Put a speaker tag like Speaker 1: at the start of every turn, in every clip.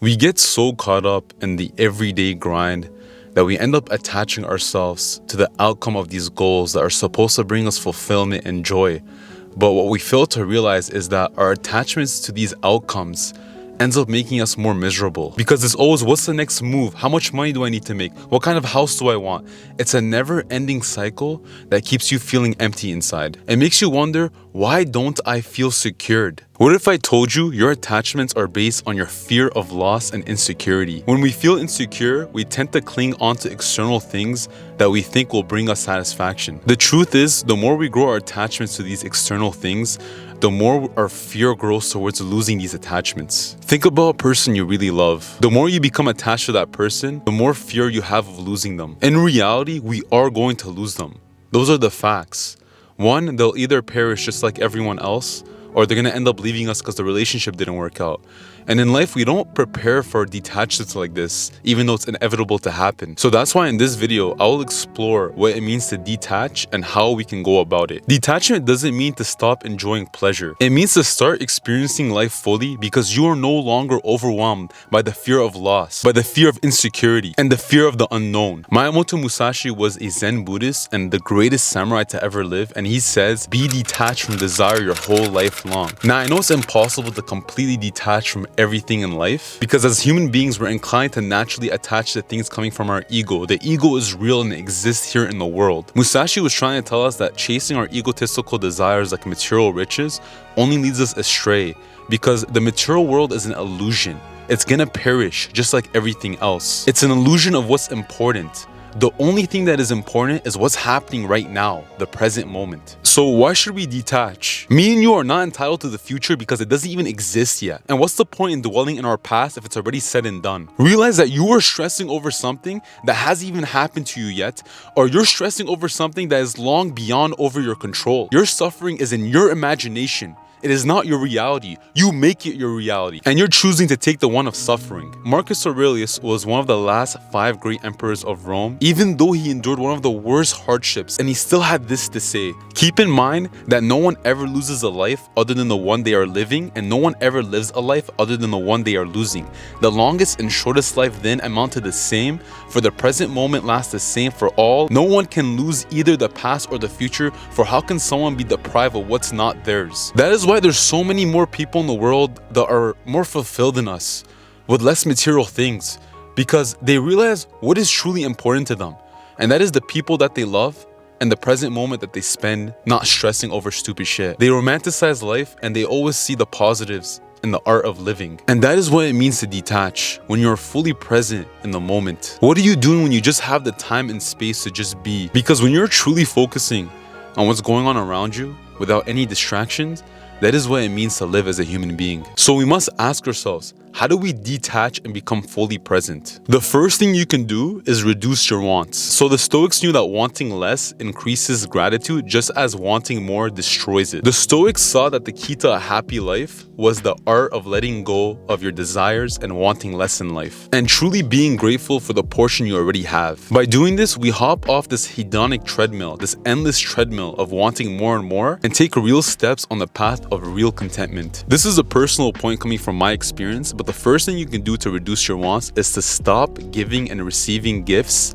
Speaker 1: We get so caught up in the everyday grind that we end up attaching ourselves to the outcome of these goals that are supposed to bring us fulfillment and joy. But what we fail to realize is that our attachments to these outcomes ends up making us more miserable, because it's always, what's the next move? How much money do I need to make? What kind of house do I want? It's a never-ending cycle that keeps you feeling empty inside. It makes you wonder, why don't I feel secured? What if I told you your attachments are based on your fear of loss and insecurity? When we feel insecure, we tend to cling onto external things that we think will bring us satisfaction. The truth is, the more we grow our attachments to these external things, the more our fear grows towards losing these attachments. Think about a person you really love. The more you become attached to that person, the more fear you have of losing them. In reality, we are going to lose them. Those are the facts. One, they'll either perish just like everyone else, or they're gonna end up leaving us because the relationship didn't work out. And in life, we don't prepare for detachments like this, even though it's inevitable to happen. So that's why in this video, I will explore what it means to detach and how we can go about it. Detachment doesn't mean to stop enjoying pleasure. It means to start experiencing life fully because you are no longer overwhelmed by the fear of loss, by the fear of insecurity, and the fear of the unknown. Miyamoto Musashi was a Zen Buddhist and the greatest samurai to ever live, and he says, be detached from desire your whole life long. Now, I know it's impossible to completely detach from everything in life, because as human beings, we're inclined to naturally attach to things coming from our ego. The ego is real and it exists here in the world. Musashi was trying to tell us that chasing our egotistical desires like material riches only leads us astray, because the material world is an illusion. It's gonna perish just like everything else. It's an illusion of what's important. The only thing that is important is what's happening right now, the present moment. So why should we detach? Me and you are not entitled to the future because it doesn't even exist yet. And what's the point in dwelling in our past if it's already said and done? Realize that you are stressing over something that hasn't even happened to you yet, or you're stressing over something that is long beyond over your control. Your suffering is in your imagination. It is not your reality. You make it your reality. And you're choosing to take the one of suffering. Marcus Aurelius was one of the last 5 great emperors of Rome, even though he endured one of the worst hardships, and he still had this to say. Keep in mind that no one ever loses a life other than the one they are living, and no one ever lives a life other than the one they are losing. The longest and shortest life then amount to the same, for the present moment lasts the same for all. No one can lose either the past or the future, for how can someone be deprived of what's not theirs? That is why there's so many more people in the world that are more fulfilled than us, with less material things, because they realize what is truly important to them, and that is the people that they love and the present moment that they spend not stressing over stupid shit. They romanticize life and they always see the positives in the art of living. And that is what it means to detach, when you're fully present in the moment. What are you doing when you just have the time and space to just be? Because when you're truly focusing on what's going on around you without any distractions, that is what it means to live as a human being. So we must ask ourselves, how do we detach and become fully present? The first thing you can do is reduce your wants. So the Stoics knew that wanting less increases gratitude, just as wanting more destroys it. The Stoics saw that the key to a happy life was the art of letting go of your desires and wanting less in life, and truly being grateful for the portion you already have. By doing this, we hop off this hedonic treadmill, this endless treadmill of wanting more and more, and take real steps on the path of real contentment. This is a personal point coming from my experience, but the first thing you can do to reduce your wants is to stop giving and receiving gifts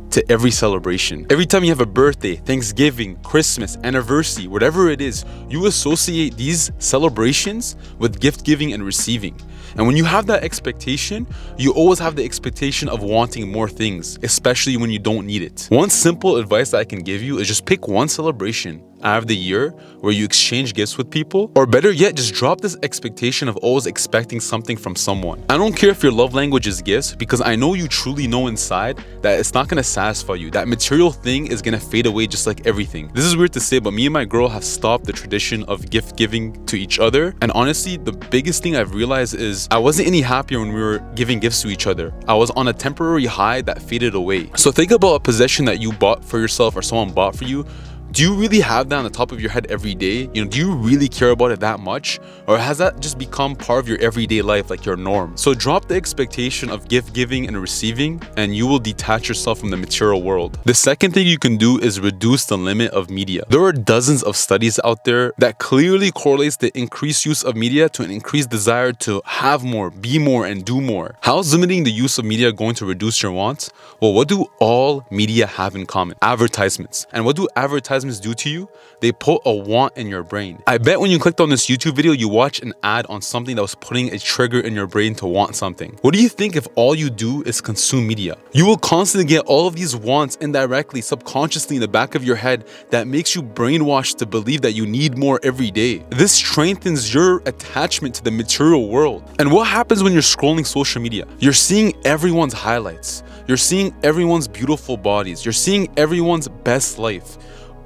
Speaker 1: to every celebration. Every time you have a birthday, Thanksgiving, Christmas, anniversary, whatever it is, you associate these celebrations with gift giving and receiving. And when you have that expectation, you always have the expectation of wanting more things, especially when you don't need it. One simple advice that I can give you is just pick one celebration out of the year where you exchange gifts with people, or better yet, just drop this expectation of always expecting something from someone. I don't care if your love language is gifts, because I know you truly know inside that it's not gonna satisfy you. That material thing is gonna fade away just like everything. This is weird to say, but me and my girl have stopped the tradition of gift giving to each other. And honestly, the biggest thing I've realized is I wasn't any happier when we were giving gifts to each other. I was on a temporary high that faded away. So think about a possession that you bought for yourself or someone bought for you. Do you really have that on the top of your head every day? Do you really care about it that much? Or has that just become part of your everyday life, like your norm? So drop the expectation of gift giving and receiving, and you will detach yourself from the material world. The second thing you can do is reduce the limit of media. There are dozens of studies out there that clearly correlates the increased use of media to an increased desire to have more, be more, and do more. How's limiting the use of media going to reduce your wants? Well, what do all media have in common? Advertisements. And what do advertisements do to you? They put a want in your brain. I bet when you clicked on this YouTube video, you watched an ad on something that was putting a trigger in your brain to want something. What do you think if all you do is consume media? You will constantly get all of these wants indirectly, subconsciously in the back of your head that makes you brainwashed to believe that you need more every day. This strengthens your attachment to the material world. And what happens when you're scrolling social media? You're seeing everyone's highlights. You're seeing everyone's beautiful bodies. You're seeing everyone's best life.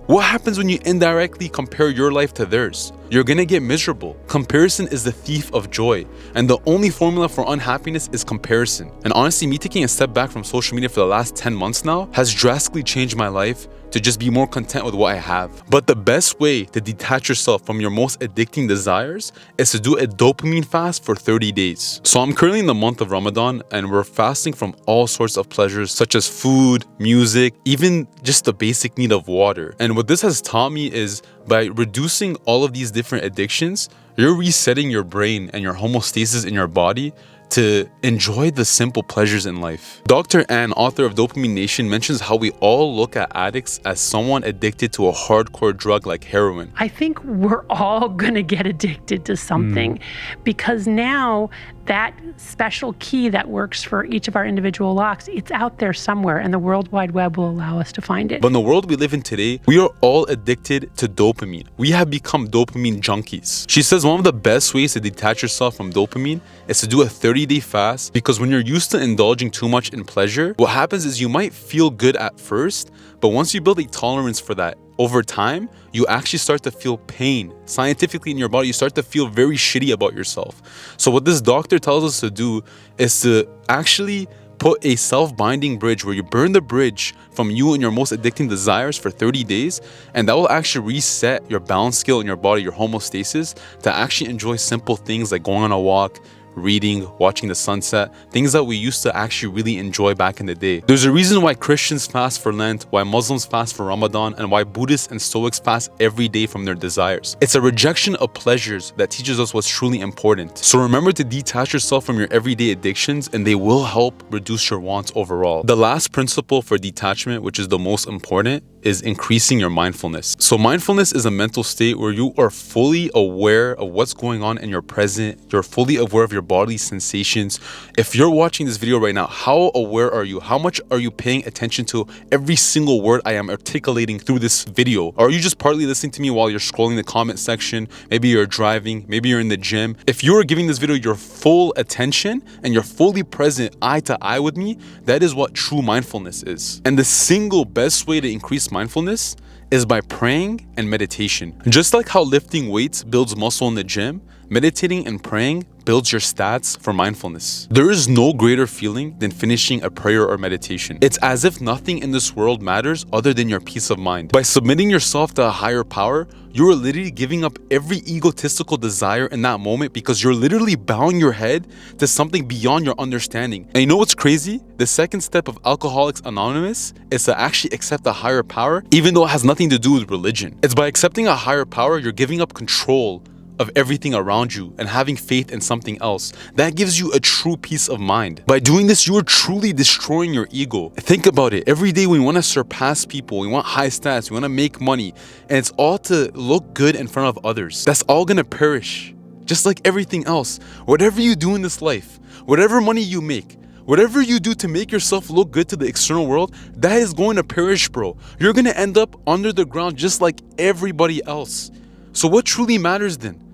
Speaker 1: What happens when you indirectly compare your life to theirs? You're gonna get miserable. Comparison is the thief of joy. And the only formula for unhappiness is comparison. And honestly, me taking a step back from social media for the last 10 months now has drastically changed my life to just be more content with what I have. But the best way to detach yourself from your most addicting desires is to do a dopamine fast for 30 days. So I'm currently in the month of Ramadan, and we're fasting from all sorts of pleasures such as food, music, even just the basic need of water. And what this has taught me is by reducing all of these different addictions, you're resetting your brain and your homeostasis in your body to enjoy the simple pleasures in life. Dr. Ann, author of Dopamine Nation, mentions how we all look at addicts as someone addicted to a hardcore drug like heroin.
Speaker 2: I think we're all gonna get addicted to something because now that special key that works for each of our individual locks, it's out there somewhere, and the World Wide Web will allow us to find it.
Speaker 1: But in the world we live in today, we are all addicted to dopamine. We have become dopamine junkies. She says one of the best ways to detach yourself from dopamine is to do a 30-day fast, because when you're used to indulging too much in pleasure, what happens is you might feel good at first, but once you build a tolerance for that, over time, you actually start to feel pain. Scientifically in your body, you start to feel very shitty about yourself. So what this doctor tells us to do is to actually put a self-binding bridge where you burn the bridge from you and your most addicting desires for 30 days, and that will actually reset your balance scale in your body, your homeostasis, to actually enjoy simple things like going on a walk, reading, watching the sunset, things that we used to actually really enjoy back in the day. There's a reason why Christians fast for Lent, why Muslims fast for Ramadan, and why Buddhists and Stoics fast every day from their desires. It's a rejection of pleasures that teaches us what's truly important. So remember to detach yourself from your everyday addictions, and they will help reduce your wants overall. The last principle for detachment, which is the most important, is increasing your mindfulness. So mindfulness is a mental state where you are fully aware of what's going on in your present. You're fully aware of your bodily sensations. If you're watching this video right now, how aware are you? How much are you paying attention to every single word I am articulating through this video? Or are you just partly listening to me while you're scrolling the comment section? Maybe you're driving, maybe you're in the gym. If you're giving this video your full attention and you're fully present eye to eye with me, that is what true mindfulness is. And the single best way to increase mindfulness is by praying and meditation. Just like how lifting weights builds muscle in the gym, meditating and praying builds your stats for mindfulness. There is no greater feeling than finishing a prayer or meditation. It's as if nothing in this world matters other than your peace of mind. By submitting yourself to a higher power, you are literally giving up every egotistical desire in that moment, because you're literally bowing your head to something beyond your understanding. And you know what's crazy? The second step of Alcoholics Anonymous is to actually accept a higher power, even though it has nothing to do with religion. It's by accepting a higher power, you're giving up control of everything around you and having faith in something else. That gives you a true peace of mind. By doing this, you are truly destroying your ego. Think about it. Every day we want to surpass people, we want high stats, we want to make money, and it's all to look good in front of others. That's all gonna perish. Just like everything else. Whatever you do in this life, whatever money you make, whatever you do to make yourself look good to the external world, that is going to perish, bro. You're gonna end up under the ground just like everybody else. So what truly matters then?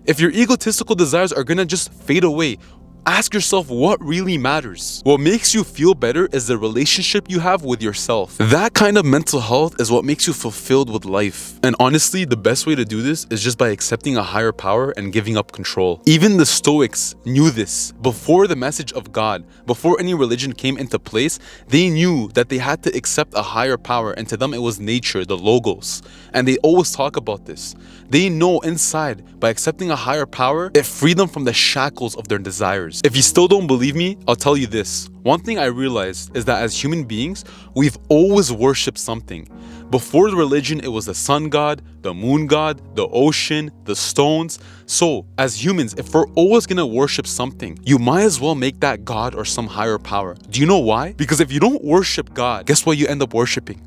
Speaker 1: If your egotistical desires are gonna just fade away, Ask yourself what really matters. What makes you feel better is the relationship you have with yourself. That kind of mental health is what makes you fulfilled with life. And honestly, the best way to do this is just by accepting a higher power and giving up control. Even the Stoics knew this. Before the message of God, before any religion came into place, they knew that they had to accept a higher power, and to them it was nature, the logos. And they always talk about this. They know inside, by accepting a higher power, it freed them from the shackles of their desires. If you still don't believe me, I'll tell you this. One thing I realized is that as human beings, we've always worshipped something. Before the religion, it was the sun god, the moon god, the ocean, the stones. So, as humans, if we're always gonna worship something, you might as well make that god or some higher power. Do you know why? Because if you don't worship God, guess what you end up worshiping?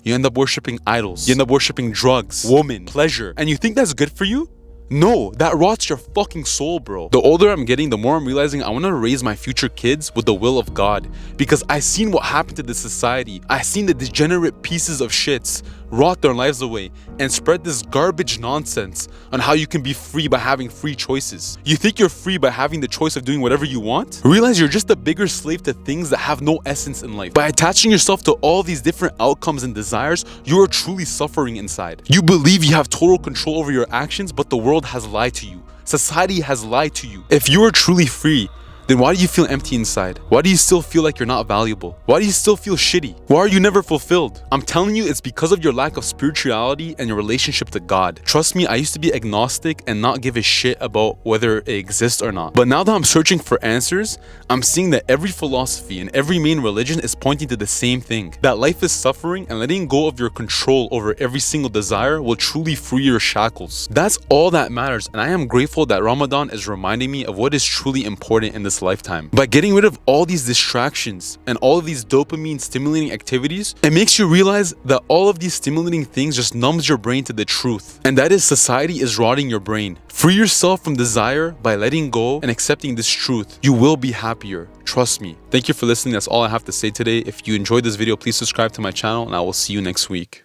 Speaker 1: You end up worshiping idols. You end up worshiping drugs, women, pleasure. And you think that's good for you? No, that rots your fucking soul, bro. The older I'm getting, the more I'm realizing I want to raise my future kids with the will of God. Because I've seen what happened to this society. I've seen the degenerate pieces of shits rot their lives away and spread this garbage nonsense on how you can be free by having free choices. You think you're free by having the choice of doing whatever you want? Realize you're just a bigger slave to things that have no essence in life. By attaching yourself to all these different outcomes and desires, you are truly suffering inside. You believe you have total control over your actions, but the world has lied to you. Society has lied to you. If you are truly free, then why do you feel empty inside? Why do you still feel like you're not valuable? Why do you still feel shitty? Why are you never fulfilled? I'm telling you, it's because of your lack of spirituality and your relationship to God. Trust me, I used to be agnostic and not give a shit about whether it exists or not. But now that I'm searching for answers, I'm seeing that every philosophy and every main religion is pointing to the same thing. That life is suffering, and letting go of your control over every single desire will truly free your shackles. That's all that matters, and I am grateful that Ramadan is reminding me of what is truly important in this lifetime. By getting rid of all these distractions and all of these dopamine stimulating activities, it makes you realize that all of these stimulating things just numbs your brain to the truth. And that is, society is rotting your brain. Free yourself from desire by letting go and accepting this truth. You will be happier. Trust me. Thank you for listening. That's all I have to say today. If you enjoyed this video, please subscribe to my channel, and I will see you next week.